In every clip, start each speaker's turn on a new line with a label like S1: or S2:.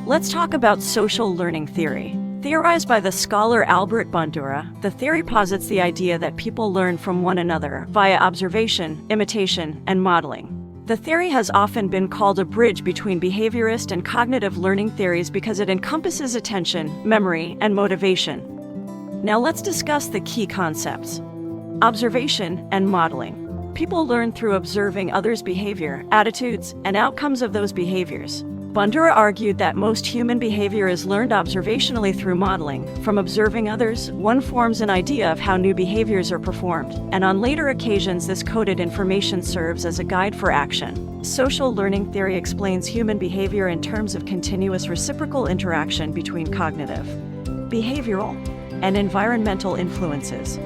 S1: Let's talk about social learning theory. Theorized by the scholar Bandura, the theory posits the idea that people learn from one another via observation, imitation, and modeling. The theory has often been called a bridge between behaviorist and cognitive learning theories because it encompasses attention, memory, and motivation. Now let's discuss the key concepts. Observation and modeling. People learn through observing others' behavior, attitudes, and outcomes of those behaviors. Bandura argued that most human behavior is learned observationally through modeling. From observing others, one forms an idea of how new behaviors are performed, and on later occasions this coded information serves as a guide for action. Social learning theory explains human behavior in terms of continuous reciprocal interaction between cognitive, behavioral, and environmental influences.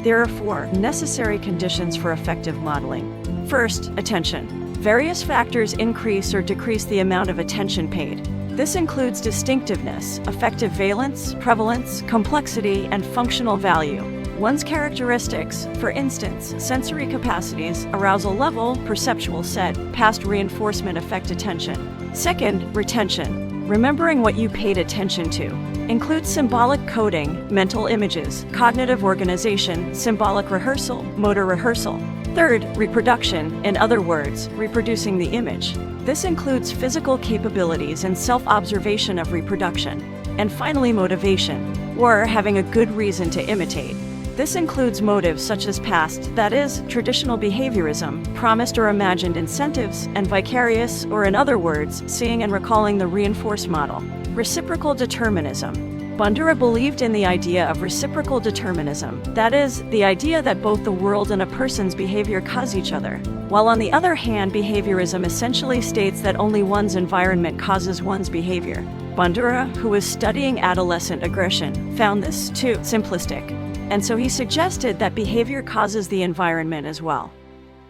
S1: There are 4 necessary conditions for effective modeling. First, attention. Various factors increase or decrease the amount of attention paid. This includes distinctiveness, affective valence, prevalence, complexity, and functional value. One's characteristics, for instance, sensory capacities, arousal level, perceptual set, past reinforcement affect attention. Second, retention. Remembering what you paid attention to. Includes symbolic coding, mental images, cognitive organization, symbolic rehearsal, motor rehearsal. Third, reproduction, in other words, reproducing the image. This includes physical capabilities and self-observation of reproduction. And finally, motivation, or having a good reason to imitate. This includes motives such as past, that is, traditional behaviorism, promised or imagined incentives, and vicarious, or in other words, seeing and recalling the reinforced model. Reciprocal determinism. Bandura believed in the idea of reciprocal determinism, that is, the idea that both the world and a person's behavior cause each other, while on the other hand behaviorism essentially states that only one's environment causes one's behavior. Bandura, who was studying adolescent aggression, found this too simplistic, and so he suggested that behavior causes the environment as well.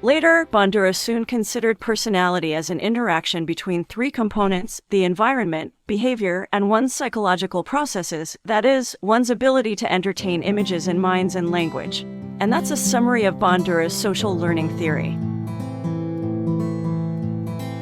S1: Later, Bandura soon considered personality as an interaction between 3 components: the environment, behavior, and one's psychological processes, that is, one's ability to entertain images in minds and language. And that's a summary of Bandura's social learning theory.